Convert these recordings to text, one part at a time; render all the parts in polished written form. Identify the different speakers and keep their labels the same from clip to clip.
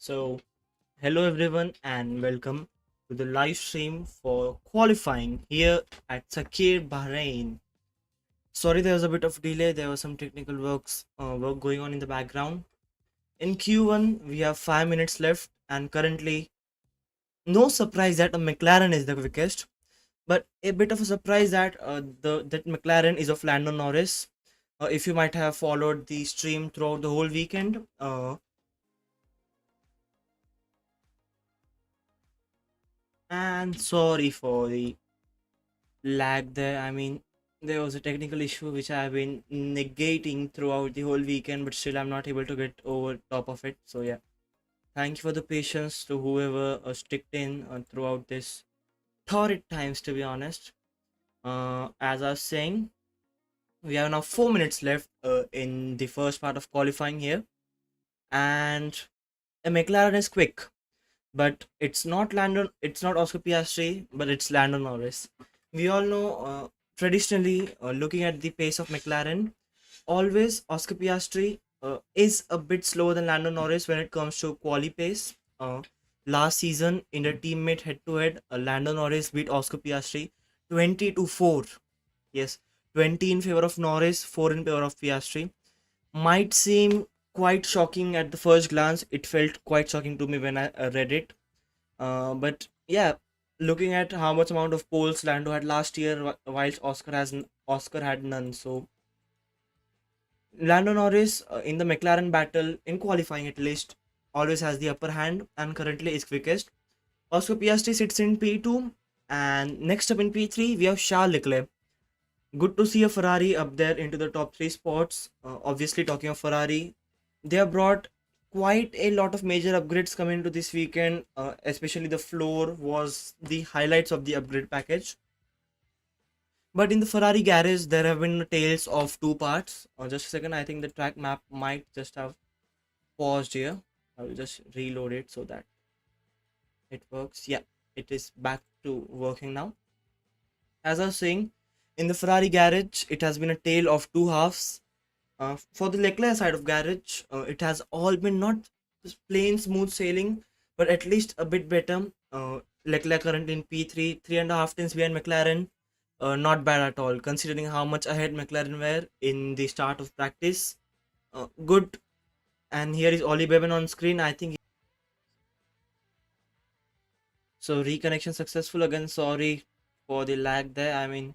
Speaker 1: So, hello everyone, and welcome to the live stream for qualifying here at Sakir, Bahrain. Sorry, there was a bit of delay. There was some technical work going on in the background. In Q1, we have 5 minutes left, and currently, no surprise that a McLaren is the quickest, but a bit of a surprise that that McLaren is of Lando Norris. If you might have followed the stream throughout the whole weekend, and sorry for the lag there. I mean, there was a technical issue which I've been negating throughout the whole weekend, but still I'm not able to get over top of it. So yeah, thank you for the patience to whoever sticked in throughout this torrid times. To be honest, as I was saying, we have now 4 minutes left in the first part of qualifying here, and a McLaren is quick, but it's not Landon. It's not Oscar Piastri, but it's Lando Norris. We all know, traditionally, looking at the pace of McLaren, always Oscar Piastri is a bit slower than Lando Norris when it comes to quali pace. Last season, in the teammate head-to-head, Lando Norris beat Oscar Piastri 20 to 4. Yes, 20 in favor of Norris, 4 in favor of Piastri. Might seem quite shocking at the first glance. It felt quite shocking to me when I read it, but yeah, looking at how much amount of poles Lando had last year, whilst Oscar had none. So Lando Norris, in the McLaren battle in qualifying at least, always has the upper hand and currently is quickest. Oscar Piastri sits in P2, and next up in P3 we have Charles Leclerc. Good to see a Ferrari up there into the top three spots. Obviously, talking of Ferrari, they have brought quite a lot of major upgrades coming into this weekend. Especially the floor was the highlights of the upgrade package. But in the Ferrari garage, there have been tales of two parts. Just a second, I think the track map might just have paused here. I will just reload it so that it works. Yeah, it is back to working now. As I was saying, in the Ferrari garage, it has been a tale of two halves. For the Leclerc side of garage, it has all been not just plain smooth sailing, but at least a bit better. Leclerc currently in P3, 3.5 tenths behind McLaren. Not bad at all, considering how much ahead McLaren were in the start of practice. Good. And here is Ollie Bevan on screen. I think so. Reconnection successful again. Sorry for the lag there. I mean,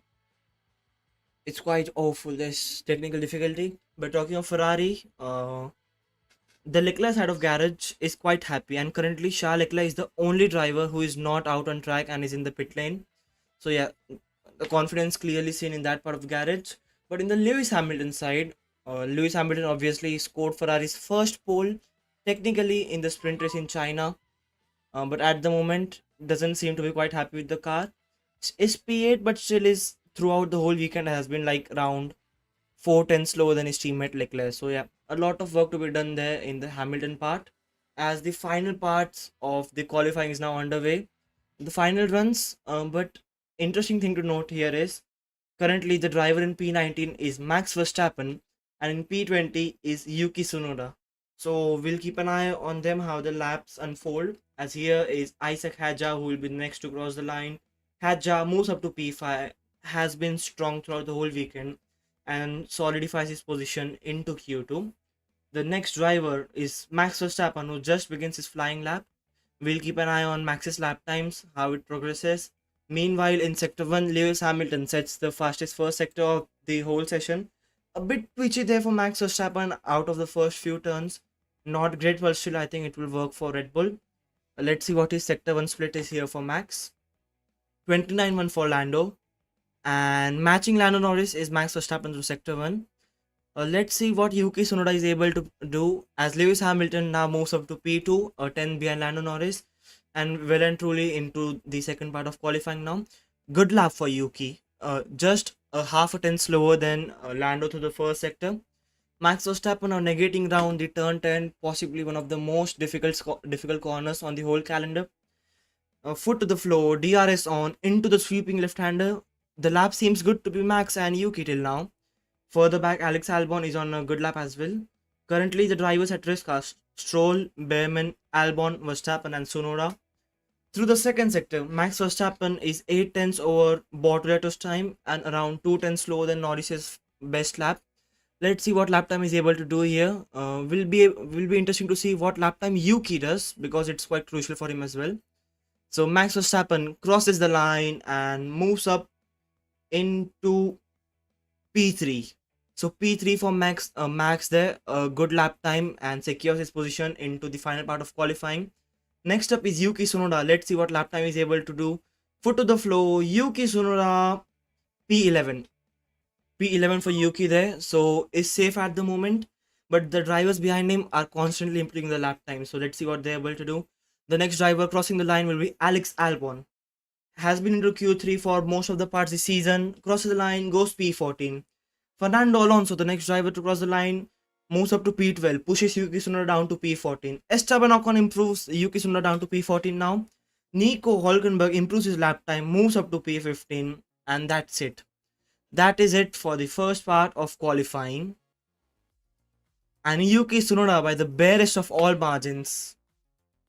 Speaker 1: it's quite awful. There's technical difficulty. But talking of Ferrari, the Leclerc side of garage is quite happy, and currently Charles Leclerc is the only driver who is not out on track and is in the pit lane. So yeah, the confidence clearly seen in that part of garage. But in the Lewis Hamilton side, Lewis Hamilton obviously scored Ferrari's first pole, technically in the sprint race in China, but at the moment doesn't seem to be quite happy with the car. Is P8, but still is throughout the whole weekend has been like around 4 tenths slower than his teammate Leclerc. So yeah, a lot of work to be done there in the Hamilton part. As the final parts of the qualifying is now underway, the final runs. But interesting thing to note here is currently the driver in P19 is Max Verstappen, and in P20 is Yuki Tsunoda. So we'll keep an eye on them how the laps unfold. As here is Isaac Hadja, who will be next to cross the line. Hadja moves up to P5, has been strong throughout the whole weekend and solidifies his position into Q2. The next driver is Max Verstappen, who just begins his flying lap. We'll keep an eye on Max's lap times, how it progresses. Meanwhile, in Sector 1, Lewis Hamilton sets the fastest first sector of the whole session. A bit twitchy there for Max Verstappen out of the first few turns. Not great, but still, I think it will work for Red Bull. Let's see what his Sector 1 split is here for Max. 29-1 for Lando. And matching Lando Norris is Max Verstappen through Sector 1. Let's see what Yuki Tsunoda is able to do as Lewis Hamilton now moves up to P2, 10 behind Lando Norris, and well and truly into the second part of qualifying now. Good lap for Yuki. Just a half a tenth slower than Lando through the first sector. Max Verstappen now negating down the turn 10, possibly one of the most difficult corners on the whole calendar. Foot to the floor, DRS on, into the sweeping left-hander. The lap seems good to be Max and Yuki till now. Further back, Alex Albon is on a good lap as well. Currently, the drivers at risk are Stroll, Behrman, Albon, Verstappen, and Tsunoda. Through the second sector, Max Verstappen is 8 tenths over Bortoletto's time and around 2 tenths slower than Norris's best lap. Let's see what lap time is able to do here. Will be interesting to see what lap time Yuki does because it's quite crucial for him as well. So Max Verstappen crosses the line and moves up into P3. So P3 for Max there, a good lap time and secures his position into the final part of qualifying. Next up is Yuki Tsunoda. Let's see what lap time is able to do. Foot to the floor, Yuki Tsunoda P11. P11 for Yuki there, so is safe at the moment. But the drivers behind him are constantly improving the lap time. So let's see what they're able to do. The next driver crossing the line will be Alex Albon. Has been into Q3 for most of the parts this season. Crosses the line, goes P14. Fernando Alonso, the next driver to cross the line, moves up to P12, pushes Yuki Tsunoda down to P14. Esteban Ocon improves Yuki Tsunoda down to P14 now. Nico Hulkenberg improves his lap time, moves up to P15, and that's it. That is it for the first part of qualifying. And Yuki Tsunoda by the barest of all margins.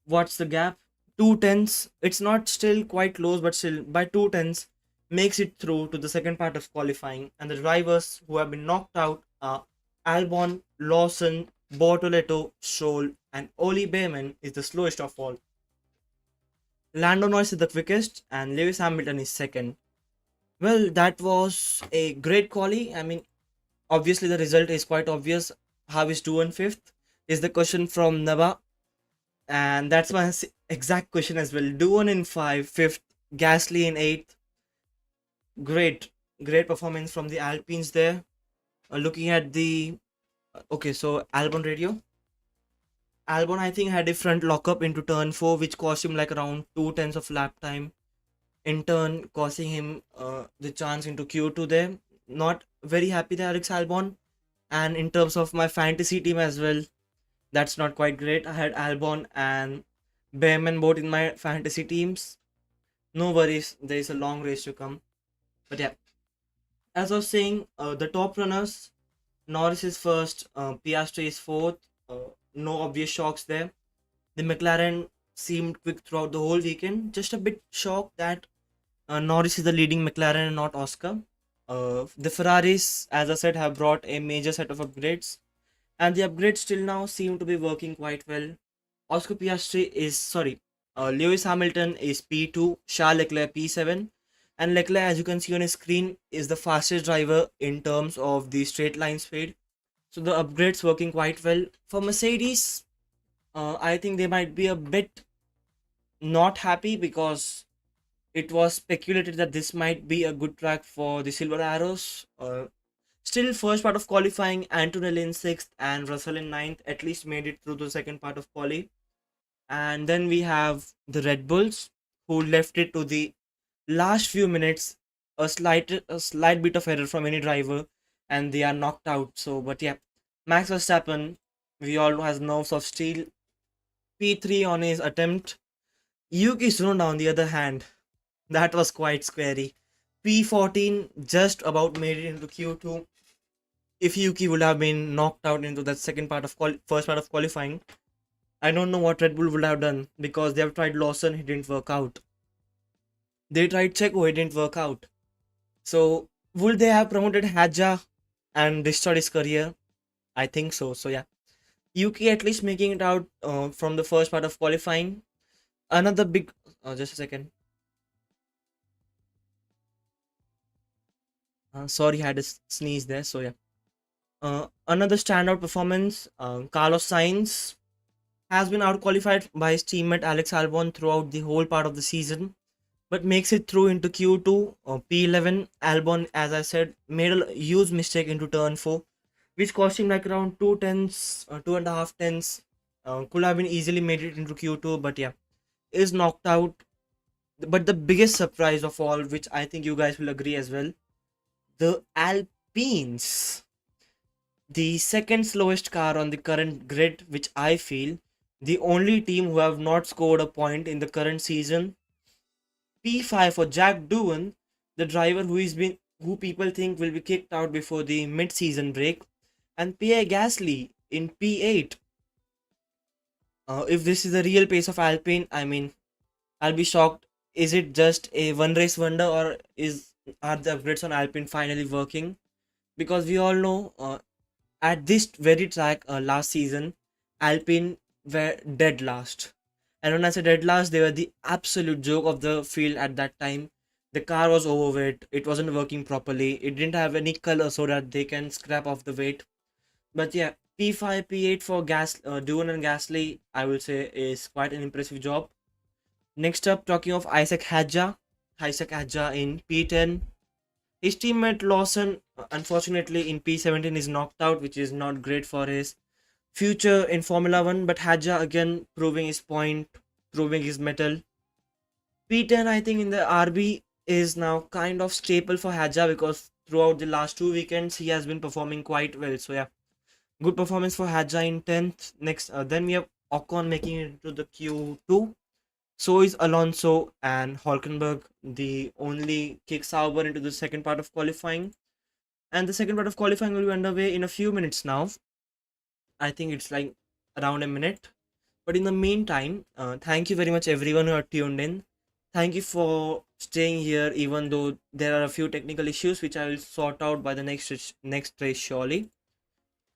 Speaker 1: What's the gap? 2 tenths. It's not still quite close, but still by 2 tenths makes it through to the second part of qualifying. And the drivers who have been knocked out are Albon, Lawson, Bortoletto, Stroll, and Oli Behrman is the slowest of all. Lando Norris is the quickest, and Lewis Hamilton is second. Well, that was a great quali. I mean, obviously the result is quite obvious. How is doing fifth? Is the question from Naba, and that's my exact question as well. Duan in fifth, Gasly in eighth. Great, great performance from the Alpines there. Looking at the okay, so Albon radio. Albon, I think, had a front lockup into turn 4, which cost him like around 2 tenths of lap time. In turn, costing him the chance into Q2 there. Not very happy there, Alex Albon. And in terms of my fantasy team as well, that's not quite great. I had Albon and Behrman both in my fantasy teams. No worries, there is a long race to come. But yeah, as I was saying, the top runners, Norris is first, Piastri is fourth. No obvious shocks there. The McLaren seemed quick throughout the whole weekend. Just a bit shocked that Norris is the leading McLaren and not Oscar. The Ferraris, as I said, have brought a major set of upgrades, and the upgrades till now seem to be working quite well. Oscar Piastri is sorry, Lewis Hamilton is P2, Charles Leclerc P7, and Leclerc, as you can see on his screen, is the fastest driver in terms of the straight line speed. So the upgrades working quite well for Mercedes. I think they might be a bit not happy because it was speculated that this might be a good track for the Silver Arrows. Still, first part of qualifying, Antonelli in 6th and Russell in 9th at least made it through the second part of quali. And then we have the Red Bulls who left it to the last few minutes, a slight bit of error from any driver, and they are knocked out. So, but yeah, Max Verstappen, we all know, has nerves of steel. P3 on his attempt. Yuki Tsunoda, on the other hand, that was quite scary. P14 just about made it into Q2. If Yuki would have been knocked out into that second part of first part of qualifying, I don't know what Red Bull would have done because they have tried Lawson, he didn't work out. They tried Checo, it didn't work out. So would they have promoted Hadja and destroyed his career? I think so. So yeah, Yuki at least making it out from the first part of qualifying. Another big, just a second. Sorry, I had a sneeze there. So yeah, another standout performance. Carlos Sainz has been outqualified by his teammate Alex Albon throughout the whole part of the season, but makes it through into Q2. P11, Albon, as I said, made a huge mistake into turn 4, which cost him like around 2 tenths, 2.5 tenths. Could have been easily made it into Q2, but yeah, is knocked out. But the biggest surprise of all, which I think you guys will agree as well, the Alpines, the second slowest car on the current grid, which I feel the only team who have not scored a point in the current season. P5 for Jack Doohan, the driver who people think will be kicked out before the mid-season break, and Pierre Gasly in P8. If this is the real pace of Alpine, I mean, I'll be shocked. Is it just a one race wonder, or is are the upgrades on Alpine finally working? Because we all know at this very track last season, Alpine were dead last. And when I say dead last, they were the absolute joke of the field at that time. The car was overweight, it wasn't working properly, it didn't have any color so that they can scrap off the weight. But yeah, P5, P8 for Doohan and Gasly, I will say, is quite an impressive job. Next up, talking of Isaac Hadja in P10. His teammate Lawson, unfortunately, in P17 is knocked out, which is not great for his future in Formula One. But Hadja again proving his point, proving his metal. P10, I think, in the RB is now kind of staple for Hadja because throughout the last 2 weekends he has been performing quite well. So yeah, good performance for Hadja in 10th. Next, then we have Ocon making it to the Q2. So is Alonso and Hulkenberg. The only kick Sauber into the second part of qualifying. And the second part of qualifying will be underway in a few minutes now. I think it's like around a minute. But in the meantime, thank you very much everyone who are tuned in. Thank you for staying here, even though there are a few technical issues which I will sort out by the next race surely.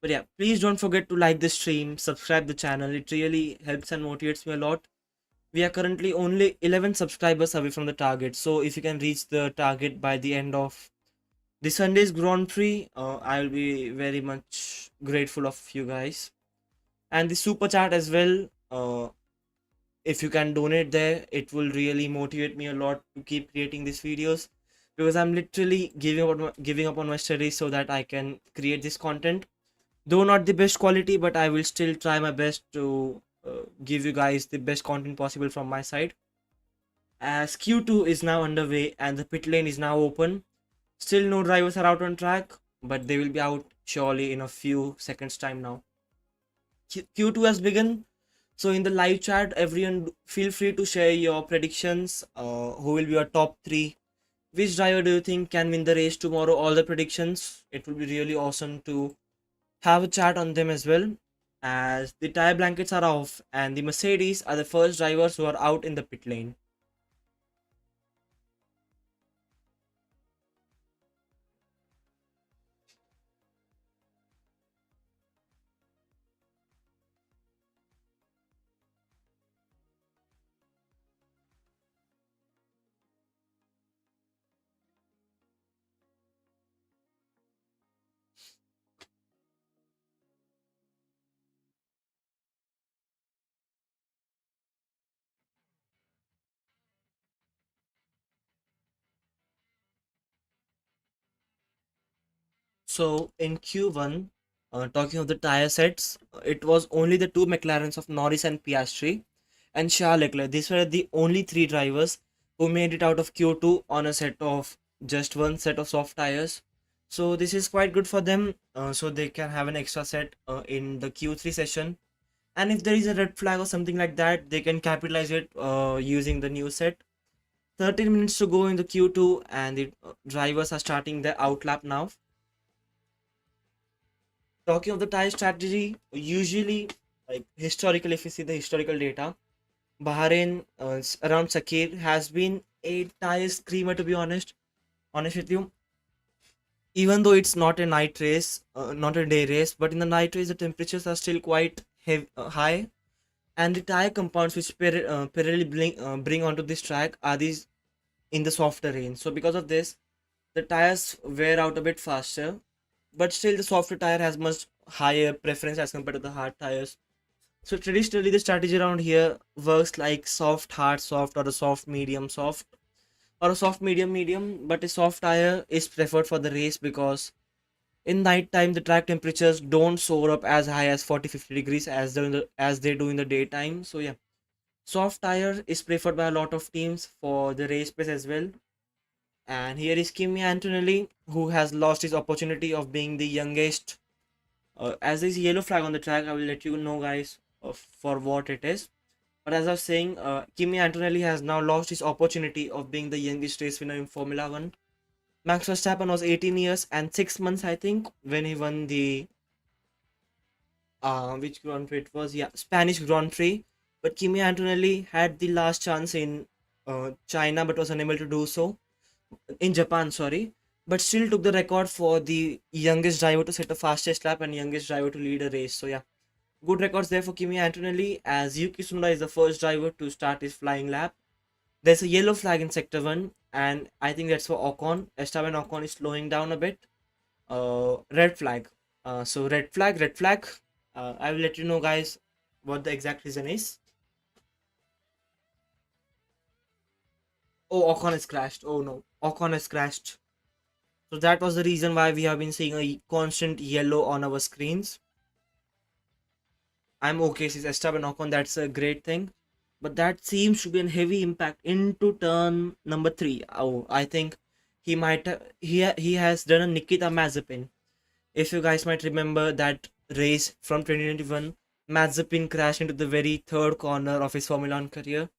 Speaker 1: But yeah, please don't forget to like the stream, subscribe the channel. It really helps and motivates me a lot. We are currently only 11 subscribers away from the target. So if you can reach the target by the end of the Sunday's Grand Prix, I'll be very much grateful of you guys. And the super chat as well. If you can donate there, it will really motivate me a lot to keep creating these videos, because I'm literally giving up on my studies so that I can create this content. Though not the best quality, but I will still try my best to give you guys the best content possible from my side. As Q2 is now underway and the pit lane is now open, still no drivers are out on track, but they will be out surely in a few seconds time now. Q2 has begun. So in the live chat, everyone feel free to share your predictions. Who will be your top three? Which driver do you think can win the race tomorrow? All the predictions. It will be really awesome to have a chat on them as well. As the tire blankets are off and the Mercedes are the first drivers who are out in the pit lane. So in Q1, talking of the tire sets, it was only the two McLarens of Norris and Piastri and Charles Leclerc. These were the only three drivers who made it out of Q2 on a set of just one set of soft tires. So this is quite good for them. So they can have an extra set in the Q3 session. And if there is a red flag or something like that, they can capitalize it using the new set. 13 minutes to go in the Q2, and the drivers are starting their outlap now. Talking of the tire strategy, usually, like historical, if you see the historical data, Bahrain around Sakir has been a tire screamer, to be honest with you. Even though it's not a night race, not a day race, but in the night race the temperatures are still quite high, and the tire compounds which parallelly bring onto this track are these in the softer range. So because of this, the tires wear out a bit faster, but still the softer tire has much higher preference as compared to the hard tires. So traditionally the strategy around here works like soft hard soft, or a soft medium soft, or a soft medium medium, but a soft tire is preferred for the race because in night time the track temperatures don't soar up as high as 40-50 degrees as they do in the daytime. So yeah, soft tire is preferred by a lot of teams for the race pace as well. And here is Kimi Antonelli, who has lost his opportunity of being the youngest. As there's a yellow flag on the track, I will let you know, guys, for what it is. But as I was saying, Kimi Antonelli has now lost his opportunity of being the youngest race winner in Formula One. Max Verstappen was 18 years and 6 months, I think, when he won the Which Grand Prix it was? Yeah, Spanish Grand Prix. But Kimi Antonelli had the last chance in China, but was unable to do so in Japan. Sorry, but still took the record for the youngest driver to set the fastest lap and youngest driver to lead a race. So yeah, good records there for Kimi Antonelli, as Yuki Tsunoda is the first driver to start his flying lap. There's a yellow flag in sector 1, and I think that's for Ocon. Esteban Ocon is slowing down a bit. Red flag. So red flag, red flag. I will let you know, guys, what the exact reason is. Oh, Ocon has crashed. Oh no, Ocon has crashed. So that was the reason why we have been seeing a constant yellow on our screens. I'm okay, says Esteban Ocon. That's a great thing. But that seems to be a heavy impact into turn number 3. Oh, I think he might he has done a Nikita Mazepin. If you guys might remember that race from 2021, Mazepin crashed into the very third corner of his Formula 1 career.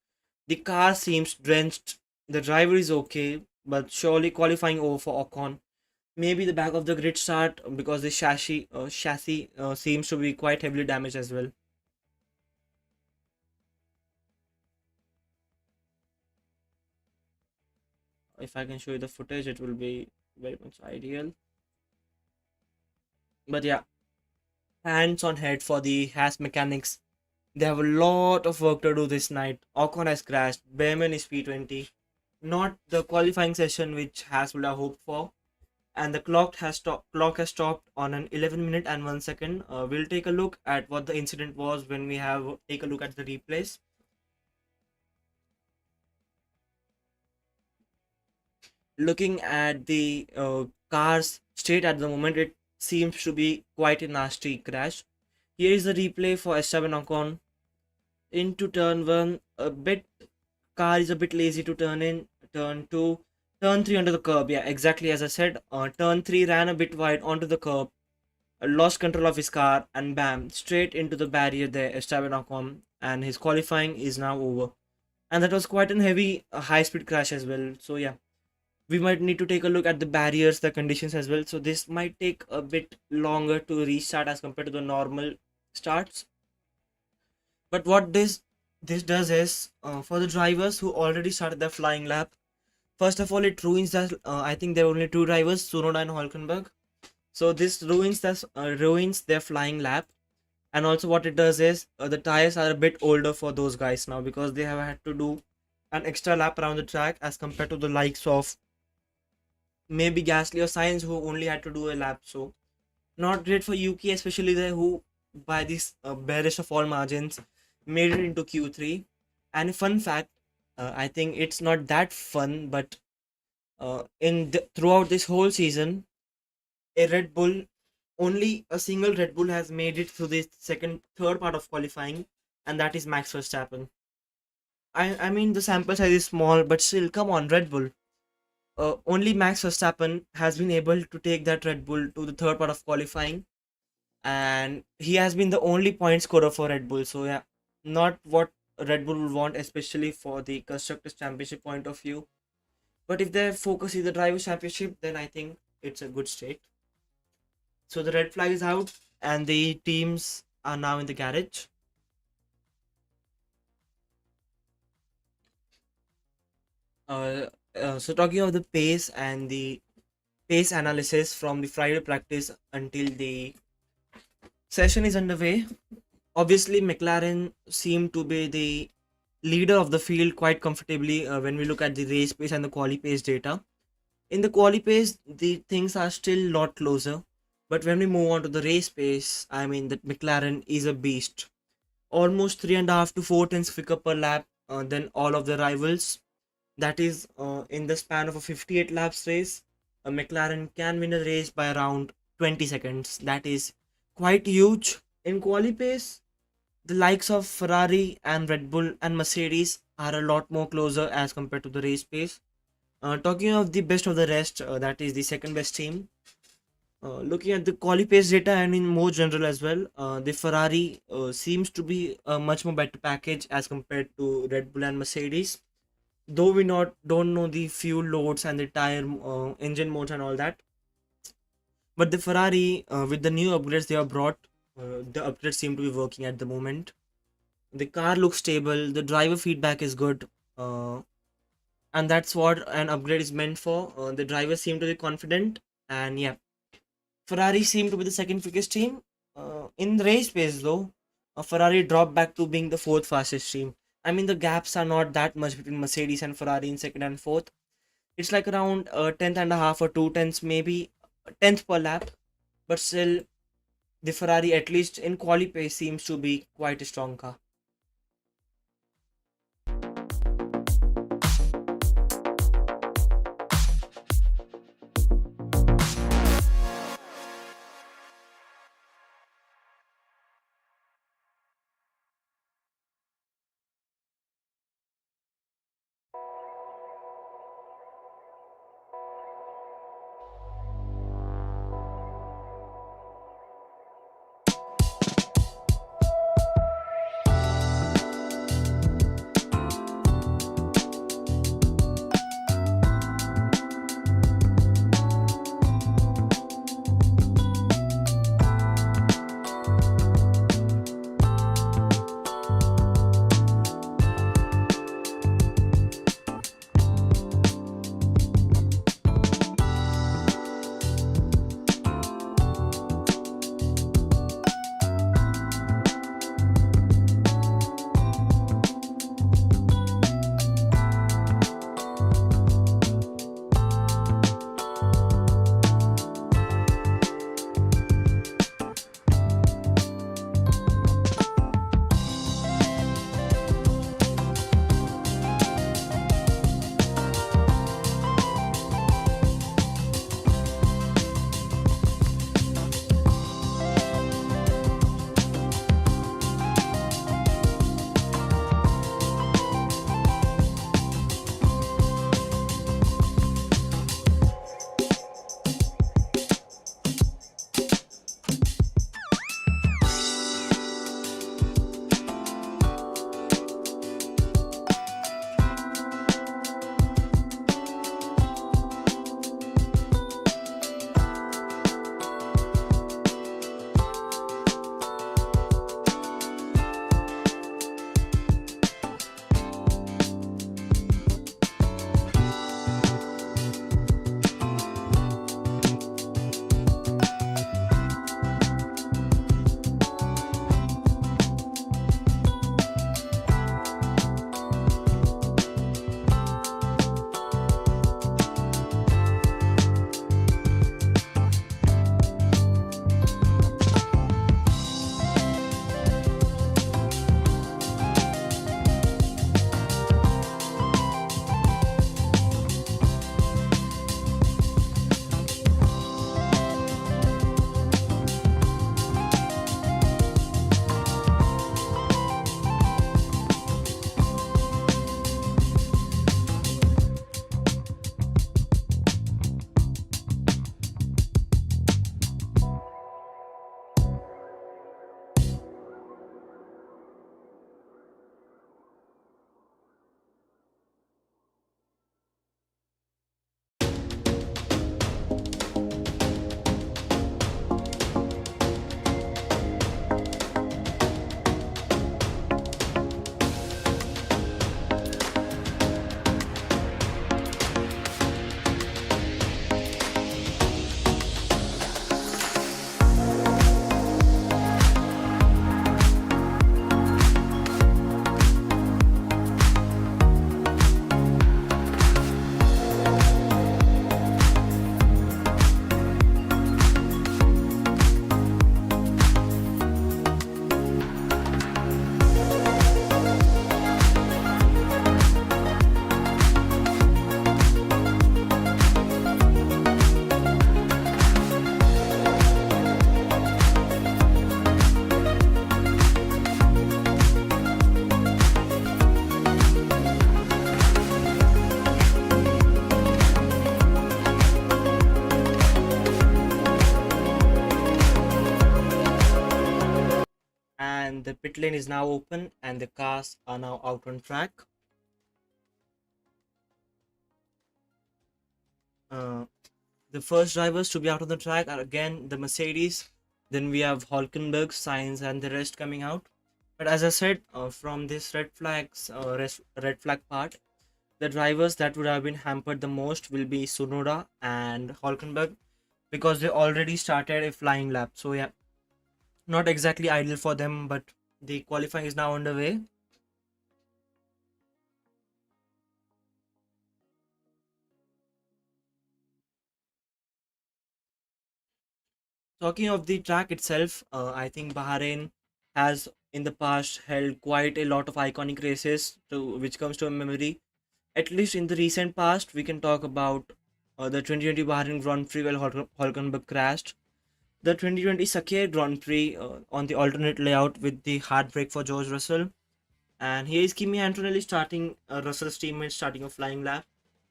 Speaker 1: The car seems drenched. The driver is okay, but surely qualifying over for Ocon. Maybe the back of the grid start because the chassis seems to be quite heavily damaged as well. If I can show you the footage, it will be very much ideal. But yeah, hands on head for the Haas mechanics. They have a lot of work to do this night. Ocon has crashed. Behrman is P20. Not the qualifying session which Haas would have hoped for. And the clock has stopped on an 11 minute and 1 second. We'll take a look at what the incident was when we have take a look at the replays. Looking at the car's state at the moment, it seems to be quite a nasty crash. Here is the replay for Esteban Ocon into turn 1. A bit car is a bit lazy to turn in. Turn 2, turn 3 onto the curb. Yeah, exactly as I said. Turn 3 ran a bit wide onto the curb, lost control of his car, and bam, straight into the barrier there, Esteban Ocon, and his qualifying is now over. And that was quite a heavy high speed crash as well. So yeah, we might need to take a look at the barriers, the conditions as well. So this might take a bit longer to restart as compared to the normal starts. But what this does is, for the drivers who already started their flying lap, first of all, it ruins that. I think there were only two drivers, Tsunoda and Hulkenberg. So this ruins their flying lap. And also what it does is, the tires are a bit older for those guys now because they have had to do an extra lap around the track as compared to the likes of maybe Gasly or Sainz who only had to do a lap. So not great for Yuki, especially the who by this barest of all margins made it into Q3. And a fun fact, I think it's not that fun, but throughout this whole season, a Red Bull, only a single Red Bull has made it through the third part of qualifying, and that is Max Verstappen. I mean the sample size is small, but still, come on, Red Bull. Only Max Verstappen has been able to take that Red Bull to the third part of qualifying, and he has been the only point scorer for Red Bull. So yeah, not what Red Bull would want, especially for the constructors championship point of view. But if their focus is the drivers championship, then I think it's a good state. So the red flag is out, and the teams are now in the garage. Uh, so talking of the pace and the pace analysis from the Friday practice until the session is underway. Obviously, McLaren seemed to be the leader of the field quite comfortably when we look at the race pace and the quali pace data. In the quali pace, the things are still a lot closer. But when we move on to the race pace, I mean that McLaren is a beast. Almost 3.5 to 4 tenths quicker per lap than all of the rivals. That is, in the span of a 58 laps race, a McLaren can win a race by around 20 seconds. That is quite huge. In quali pace, the likes of Ferrari and Red Bull and Mercedes are a lot more closer as compared to the race pace. Talking of the best of the rest, that is the second best team. Looking at the quali pace data and in more general as well, the Ferrari seems to be a much more better package as compared to Red Bull and Mercedes. Though we not don't know the fuel loads and the tire engine modes and all that, but the Ferrari with the new upgrades they have brought, The upgrades seem to be working at the moment. The car looks stable. The driver feedback is good. And that's what an upgrade is meant for. The drivers seem to be confident, and yeah, Ferrari seemed to be the second quickest team. In the race pace, though, Ferrari dropped back to being the fourth fastest team. I mean, the gaps are not that much between Mercedes and Ferrari in second and fourth. It's like around tenth and a half or two tenths, maybe a tenth per lap. But still, the Ferrari, at least in quali pace, seems to be quite a strong car. And the pit lane is now open and the cars are now out on track. Uh, the first drivers to be out on the track are again the Mercedes Then we have Hulkenberg, Sainz, and the rest coming out. But as I said, from this red flag part, the drivers that would have been hampered the most will be Sunoda and Hulkenberg because they already started a flying lap. So yeah, not exactly ideal for them, but the qualifying is now underway. Talking of the track itself, I think Bahrain has in the past held quite a lot of iconic races to which comes to a memory. At least in the recent past, we can talk about the 2020 Bahrain Grand Prix where Hulkenberg crashed, the 2020 Sakhir Grand Prix on the alternate layout with the heartbreak for George Russell, and here is Kimi Antonelli starting Russell's teammate starting a flying lap.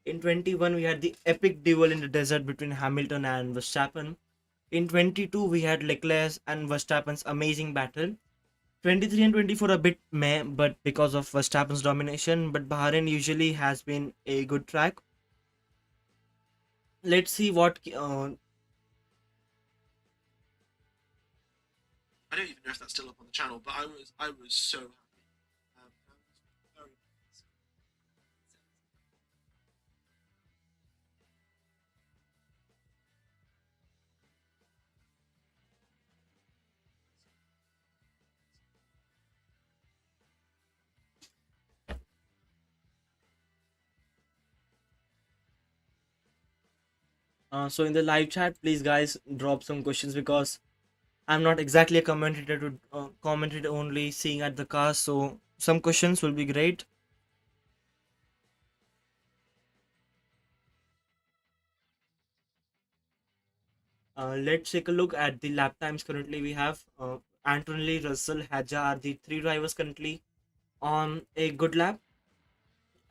Speaker 1: In 21, we had the epic duel in the desert between Hamilton and Verstappen. In 22, we had Leclerc and Verstappen's amazing battle. 23 and 24 a bit meh, but because of Verstappen's domination. But Bahrain usually has been a good track. Let's see what.
Speaker 2: I don't even know if that's still up on the channel, but I was so happy. I was very pleased.
Speaker 1: So in the live chat, please guys drop some questions because I'm not exactly a commentator to commentate only seeing at the cast. So some questions will be great. Let's take a look at the lap times currently we have. Antonelli, Russell, Hadja are the three drivers currently on a good lap.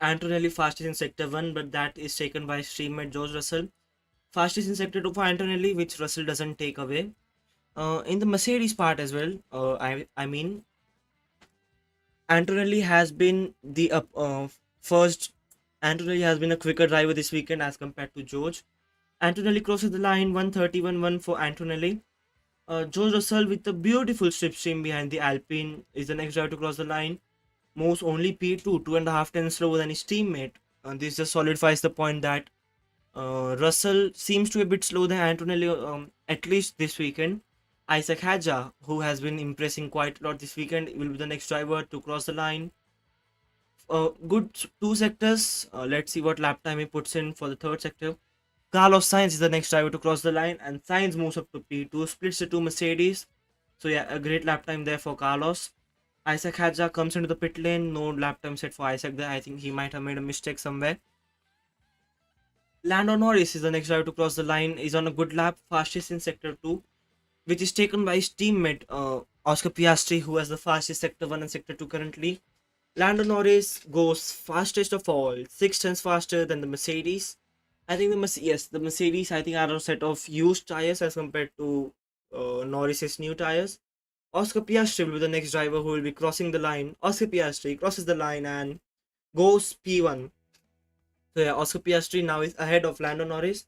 Speaker 1: Antonelli fastest in sector 1, but that is taken by his teammate George Russell. Fastest in sector 2 for Antonelli, which Russell doesn't take away. In the Mercedes part as well, I mean, Antonelli has been the first. Antonelli has been a quicker driver this weekend as compared to George. Antonelli crosses the line 131.1 for Antonelli. George Russell with a beautiful slipstream behind the Alpine is the next driver to cross the line. Moves only P2, 2.5 tenths slower than his teammate. This just solidifies the point that Russell seems to be a bit slower than Antonelli, at least this weekend. Isaac Hadja, who has been impressing quite a lot this weekend, will be the next driver to cross the line. Good two sectors. Let's see what lap time he puts in for the third sector. Carlos Sainz is the next driver to cross the line, and Sainz moves up to P2, splits the two Mercedes. So yeah, a great lap time there for Carlos. Isaac Hadja comes into the pit lane. No lap time set for Isaac there. I think he might have made a mistake somewhere. Lando Norris is the next driver to cross the line. Is on a good lap, fastest in sector 2, which is taken by his teammate Oscar Piastri, who has the fastest sector 1 and sector 2 currently. Lando Norris goes fastest of all, 6 tenths faster than the Mercedes. I think the Mercedes I think are a set of used tires as compared to Norris's new tires. Oscar Piastri will be the next driver who will be crossing the line. Oscar Piastri crosses the line and goes P1. So yeah, Oscar Piastri now is ahead of Lando Norris,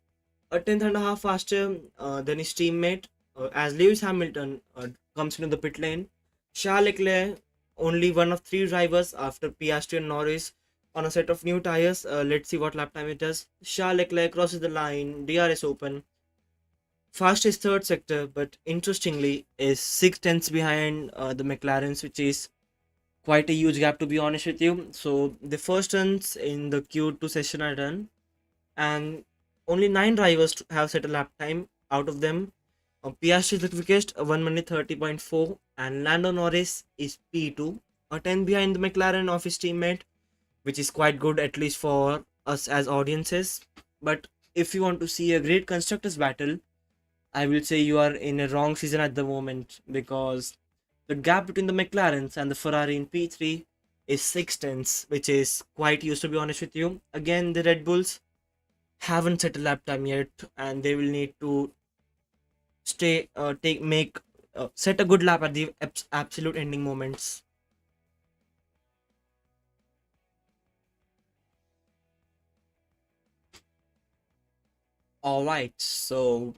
Speaker 1: a tenth and a half faster than his teammate as Lewis Hamilton comes into the pit lane. Charles Leclerc, only one of three drivers after Piastri and Norris on a set of new tires. Let's see what lap time it does. Charles Leclerc crosses the line, DRS open. Fastest third sector, but interestingly, is 6 tenths behind the McLarens, which is quite a huge gap to be honest with you. So the first runs in the Q2 session are done, and only 9 drivers have set a lap time. Out of them, Piastri is the quickest, 1 minute 30.4, and Lando Norris is P2, a 10 behind the McLaren of his teammate, which is quite good at least for us as audiences. But if you want to see a great constructors battle, I will say you are in a wrong season at the moment because the gap between the McLarens and the Ferrari in P3 is 6 tenths, which is quite used to be honest with you. Again, the Red Bulls haven't set a lap time yet, and they will need to stay take make set a good lap at the absolute ending moments. All right, so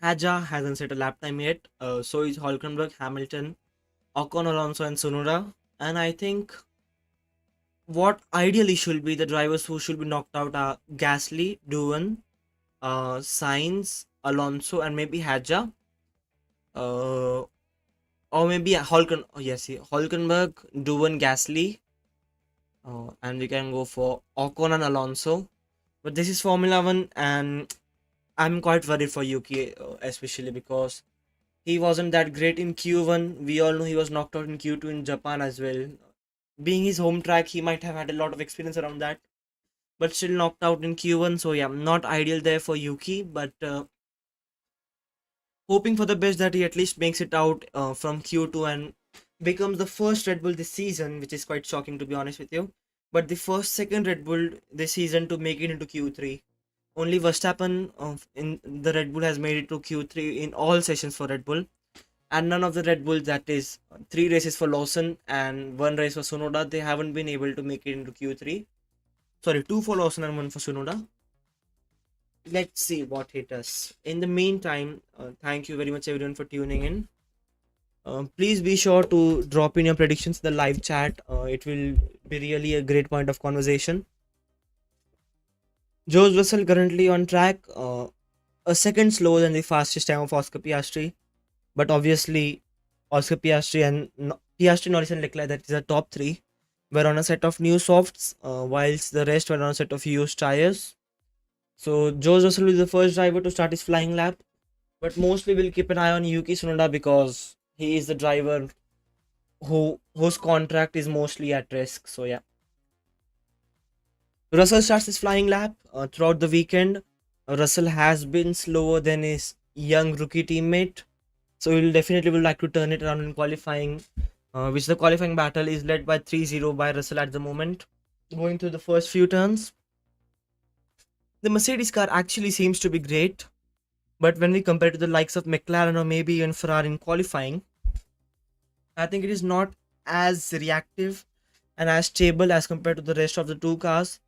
Speaker 1: Haja hasn't set a lap time yet. So is Hulkenberg, Hamilton, Ocon, Alonso, and Tsunoda. And I think what ideally should be the drivers who should be knocked out are Gasly, Doohan, Sainz, Alonso, and maybe Haja. Uh, or maybe Hulkenberg, Doohan, Gasly, and we can go for Ocon and Alonso. But this is Formula One, and I'm quite worried for Yuki, especially because he wasn't that great in Q1. We all know he was knocked out in Q2 in Japan as well. Being his home track, he might have had a lot of experience around that, but still knocked out in Q1. So yeah, not ideal there for Yuki, but hoping for the best that he at least makes it out from Q2 and becomes the first Red Bull this season, which is quite shocking to be honest with you. But the first second Red Bull this season to make it into Q3. Only Verstappen in the Red Bull has made it to Q3 in all sessions for Red Bull, and none of the Red Bulls, that is three races for Lawson and one race for Sonoda, they haven't been able to make it into Q3. Sorry, two for Lawson and one for Sonoda. Let's see what he does. In the meantime, thank you very much everyone for tuning in. Please be sure to drop in your predictions in the live chat. It will be really a great point of conversation. George Russell currently on track, a second slower than the fastest time of Oscar Piastri, but obviously Oscar Piastri and Piastri, Norris, and Leclerc, that is a top three, were on a set of new softs, whilst the rest were on a set of used tires. So George Russell will be the first driver to start his flying lap, but mostly we'll keep an eye on Yuki Tsunoda because he is the driver whose contract is mostly at risk. So yeah, Russell starts his flying lap throughout the weekend. Russell has been slower than his young rookie teammate, so he'll definitely would like to turn it around in qualifying, which the qualifying battle is led by 3-0 by Russell at the moment. Going through the first few turns, the Mercedes car actually seems to be great, but when we compare to the likes of McLaren or maybe even Ferrari in qualifying, I think it is not as reactive and as stable as compared to the rest of the two cars.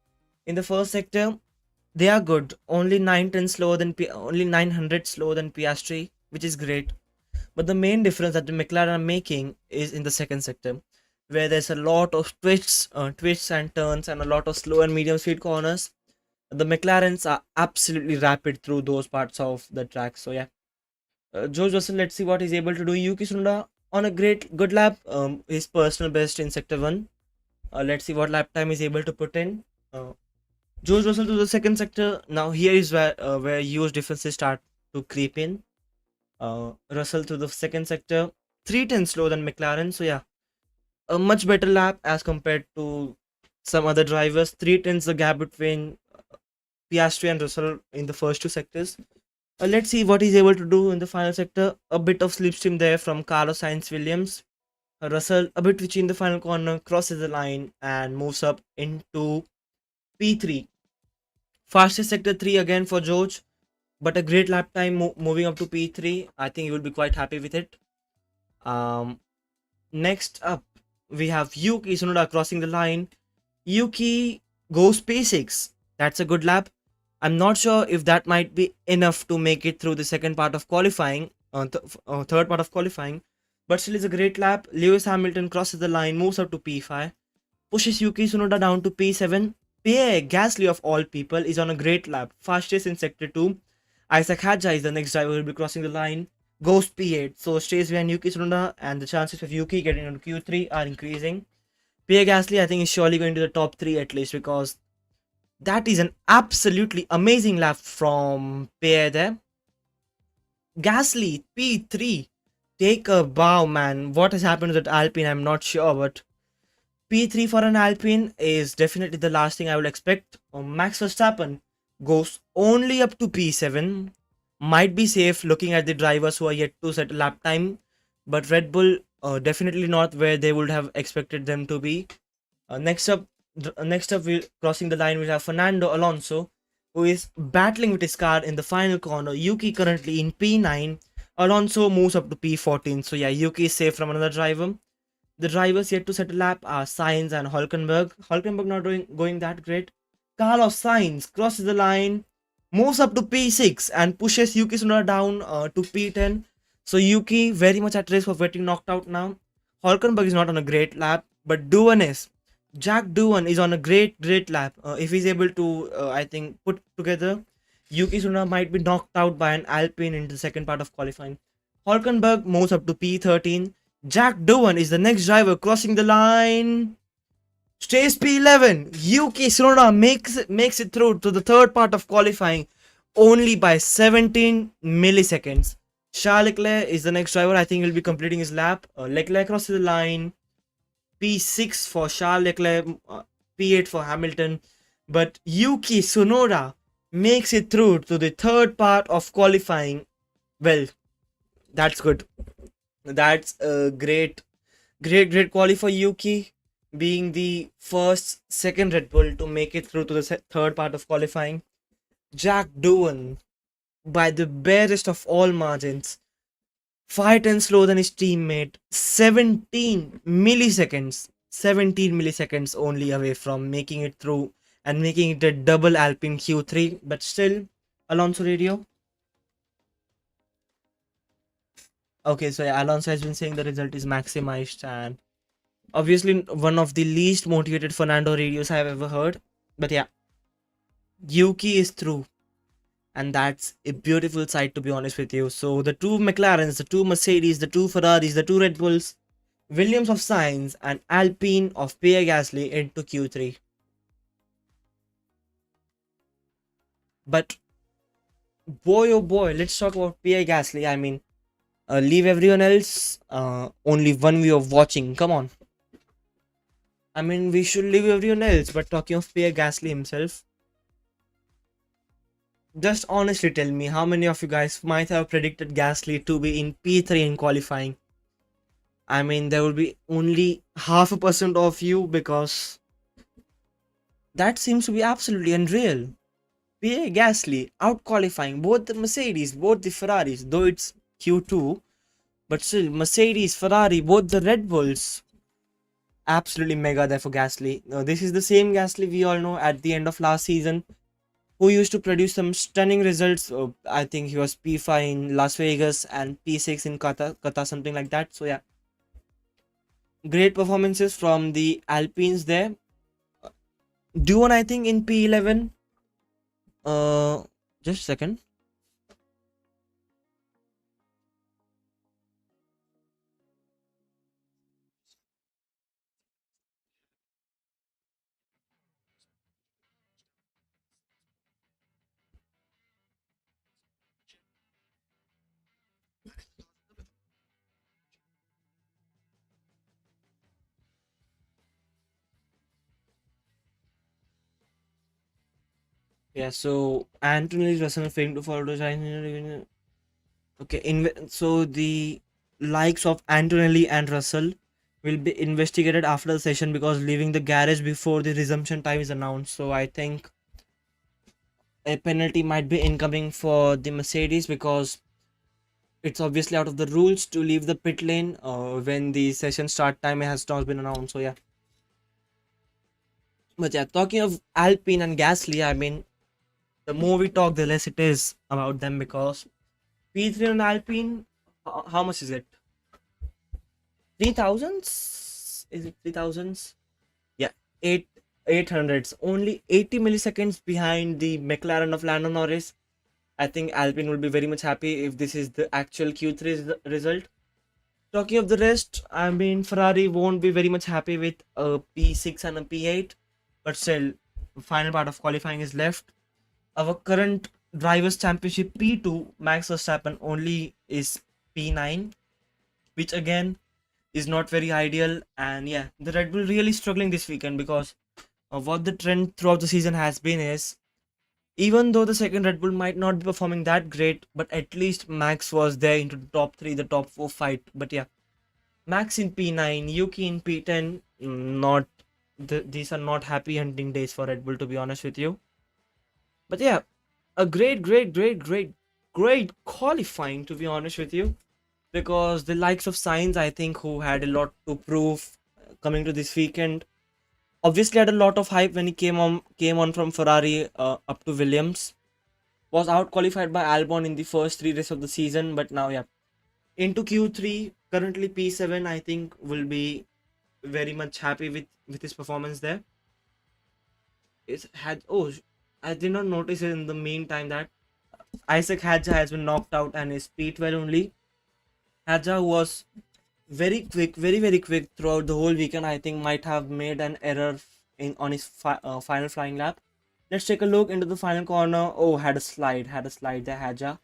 Speaker 1: In the first sector, they are good, only 910 slower than only 900 slower than Piastri, which is great. But the main difference that the McLaren are making is in the second sector, where there's a lot of twists and turns, and a lot of slow and medium speed corners. The McLarens are absolutely rapid through those parts of the track. So yeah, George Russell, let's see what he's able to do. Yuki Tsunoda on a good lap, his personal best in sector one. Let's see what lap time he's able to put in. George Russell to the second sector. Now here is where huge differences start to creep in. Russell to the second sector, 310 slower than McLaren. So yeah, a much better lap as compared to some other drivers. 310 the gap between Piastri and Russell in the first two sectors. Let's see what he's able to do in the final sector. A bit of slipstream there from Carlos Sainz Williams. Russell a bit twitchy in the final corner, crosses the line and moves up into P3. Fastest sector 3 again for George, but a great lap time moving up to P3. I think he will be quite happy with it. Next up, we have Yuki Tsunoda crossing the line. Yuki goes P6. That's a good lap. I'm not sure if that might be enough to make it through the second part of qualifying, third part of qualifying, but still is a great lap. Lewis Hamilton crosses the line, moves up to P5, pushes Yuki Tsunoda down to P7. Pierre Gasly of all people is on a great lap, fastest in sector 2. Isaac Hadja is the next driver who will be crossing the line, goes P8, so stays behind Yuki Tsunoda, and the chances of Yuki getting into Q3 are increasing. Pierre Gasly, I think, is surely going to the top 3 at least, because that is an absolutely amazing lap from Pierre there. Gasly, P3. Take a bow, man. What has happened to that Alpine, I'm not sure, but P3 for an Alpine is definitely the last thing I would expect. Max Verstappen goes only up to P7. Might be safe looking at the drivers who are yet to set a lap time, but Red Bull definitely not where they would have expected them to be. Next up, we crossing the line, we have Fernando Alonso, who is battling with his car in the final corner. Yuki currently in P9. Alonso moves up to P14. So yeah, Yuki is safe from another driver. The drivers yet to set a lap are Sainz and Hulkenberg. Hulkenberg not going that great. Carlos Sainz crosses the line, moves up to P6 and pushes Yuki Tsunoda down to P10. So Yuki very much at risk of getting knocked out now. Hulkenberg is not on a great lap, but Doohan is. Jack Doohan is on a great lap. If he's able to, I think, put together, Yuki Tsunoda might be knocked out by an Alpine in the second part of qualifying. Hulkenberg moves up to P13. Jack Doohan is the next driver crossing the line. Stays P11. Yuki Tsunoda makes it through to the third part of qualifying only by 17 milliseconds. Charles Leclerc is the next driver. I think he'll be completing his lap. Leclerc crosses the line. P6 for Charles Leclerc, P8 for Hamilton. But Yuki Tsunoda makes it through to the third part of qualifying. Well, that's good. That's a great quality for Yuki, being the second Red Bull to make it through to the third part of qualifying. Jack Doohan, by the barest of all margins, 5 tenths slower than his teammate, 17 milliseconds only away from making it through and making it a double Alpine Q3. But still, Alonso radio. Okay, so yeah, Alonso has been saying the result is maximized, and obviously one of the least motivated Fernando radios I've ever heard. But yeah, Yuki is through, and that's a beautiful sight, to be honest with you. So the two McLarens, the two Mercedes, the two Ferraris, the two Red Bulls, Williams of Sainz, and Alpine of Pierre Gasly into Q3. But boy, oh boy, let's talk about Pierre Gasly. I mean, leave everyone else. Only one way of watching. Come on. I mean, we should leave everyone else. But talking of Pierre Gasly himself, just honestly tell me how many of you guys might have predicted Gasly to be in P3 in qualifying. I mean, there will be only 0.5% of you, because that seems to be absolutely unreal. Pierre Gasly out qualifying both the Mercedes, both the Ferraris, though it's Q2, but still Mercedes, Ferrari, both the Red Bulls. Absolutely mega there for Gasly. Now, this is the same Gasly we all know at the end of last season, who used to produce some stunning results. I think he was P5 in Las Vegas and P6 in Qatar, something like that. So yeah, great performances from the Alpines there. Duon, I think, in P11. Just a second. Yeah, so Anthony Russell failing to follow the okay, so the likes of Antonelli and Russell will be investigated after the session, because leaving the garage before the resumption time is announced. So I think a penalty might be incoming for the Mercedes, because it's obviously out of the rules to leave the pit lane when the session start time has not been announced. So yeah. But yeah, talking of Alpine and Gasly, I mean, the more we talk, the less it is about them, because P3 on Alpine, how much is it? 3000s? Is it 3000s? Yeah, 800s. Only 80 milliseconds behind the McLaren of Lando Norris. I think Alpine will be very much happy if this is the actual Q3 result. Talking of the rest, I mean, Ferrari won't be very much happy with a P6 and a P8, but still, the final part of qualifying is left. Our current drivers' championship P2, Max Verstappen only is P9, which again is not very ideal. And yeah, the Red Bull really struggling this weekend, because what the trend throughout the season has been is, even though the second Red Bull might not be performing that great, but at least Max was there into the top 3, the top 4 fight. But yeah, Max in P9, Yuki in P10, not these are not happy hunting days for Red Bull, to be honest with you. But yeah, a great qualifying, to be honest with you, because the likes of Sainz, I think, who had a lot to prove coming to this weekend, obviously had a lot of hype when he came on from Ferrari up to Williams. Was out qualified by Albon in the first three races of the season, but now yeah, into Q3. Currently P7, I think, will be very much happy with his performance there. It's had oh, I did not notice it in the meantime that Isaac Hadja has been knocked out and is P12 only. Hadja was very quick, very quick throughout the whole weekend. I think might have made an error in on his final flying lap. Let's take a look into the final corner. Oh, had a slide there, Hadja.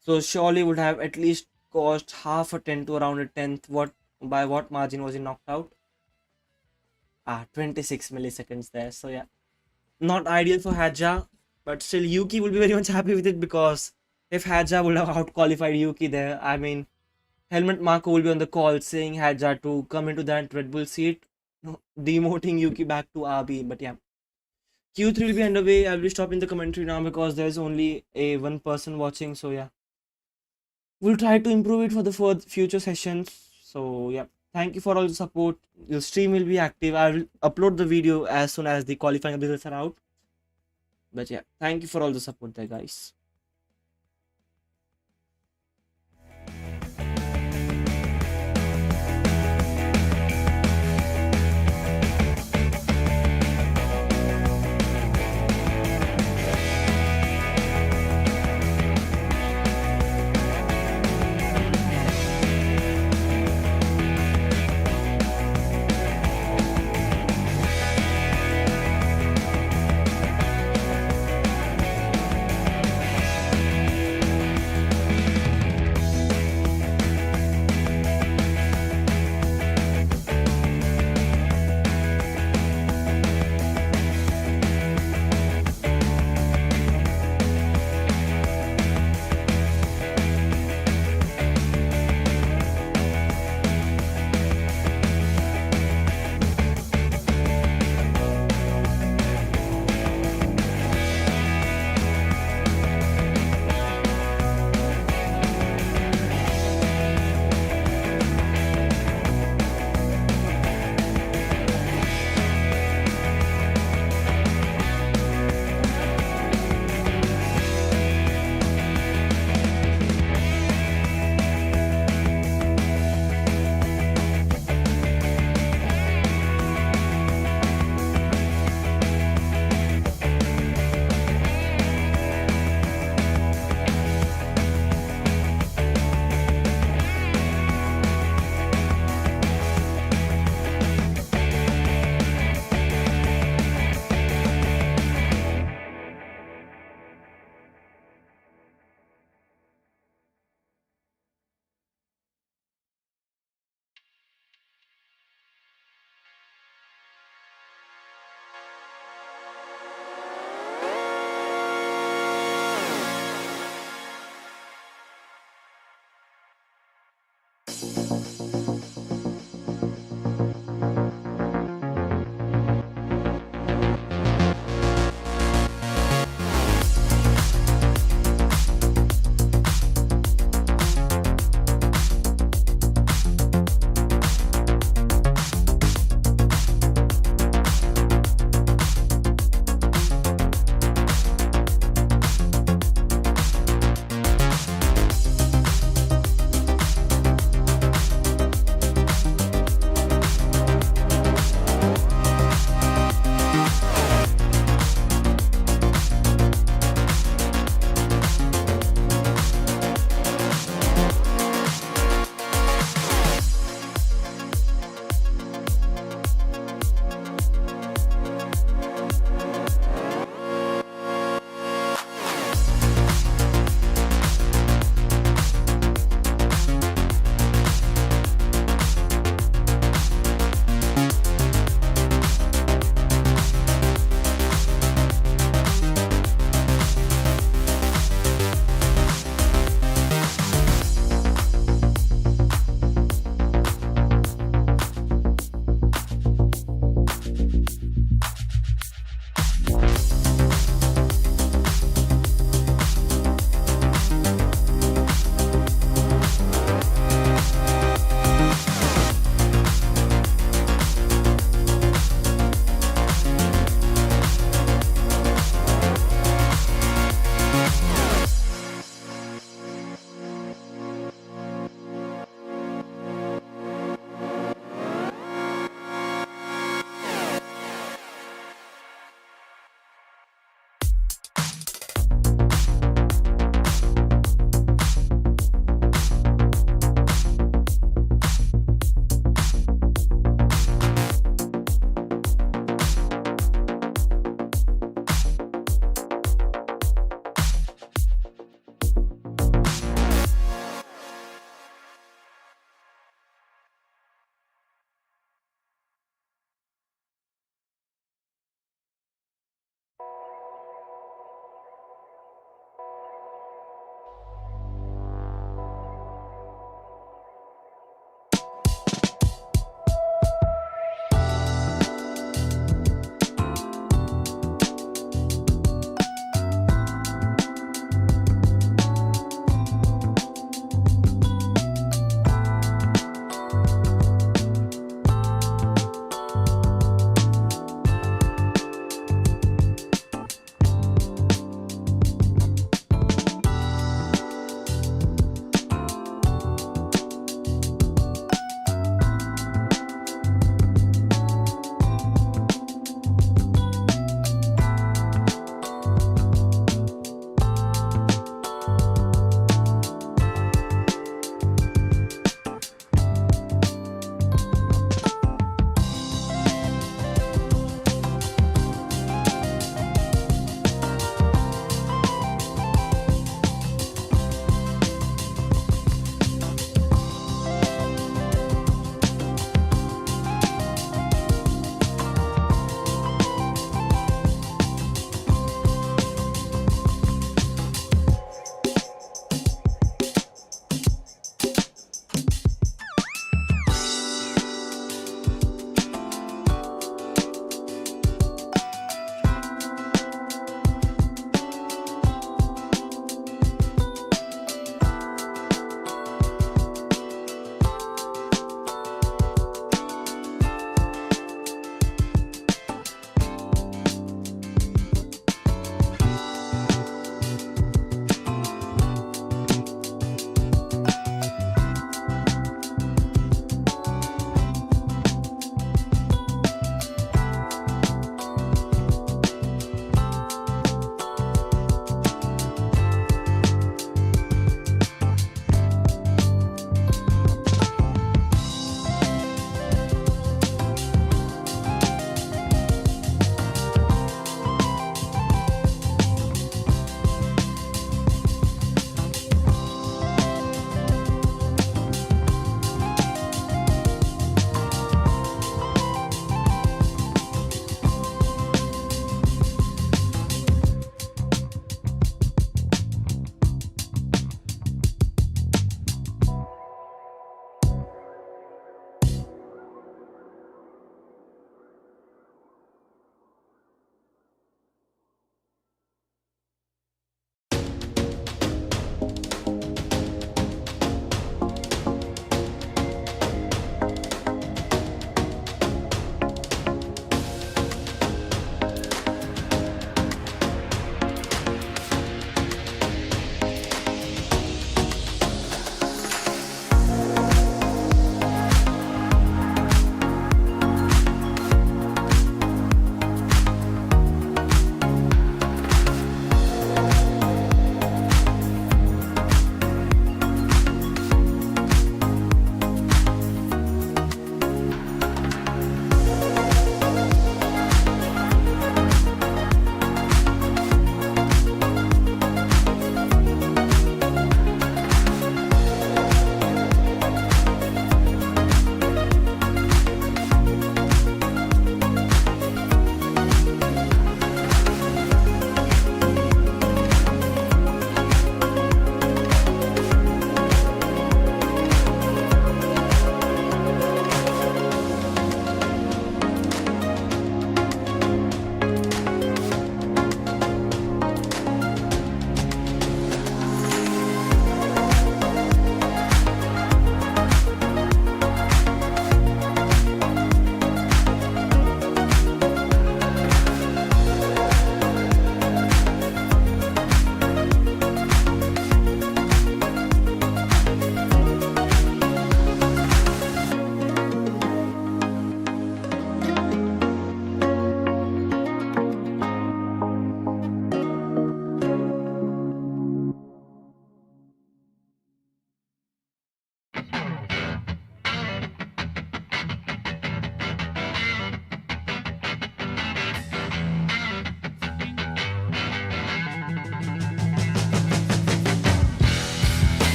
Speaker 1: So surely would have at least cost half a tenth to around a tenth. What by what margin was he knocked out? 26 milliseconds there. So yeah, not ideal for Hadja, but still Yuki will be very much happy with it because if Hadja would have out qualified Yuki there, I mean, Helmut Marko will be on the call saying Hadja to come into that Red Bull seat, demoting Yuki back to RB. But yeah, Q3 will be underway. I'll be stopping the commentary now because there's only a one person watching. So yeah, we'll try to improve it for the future sessions. So yeah, thank you for all the support. The stream will be active. I will upload the video as soon as the qualifying results are out. But yeah, thank you for all the support there, guys.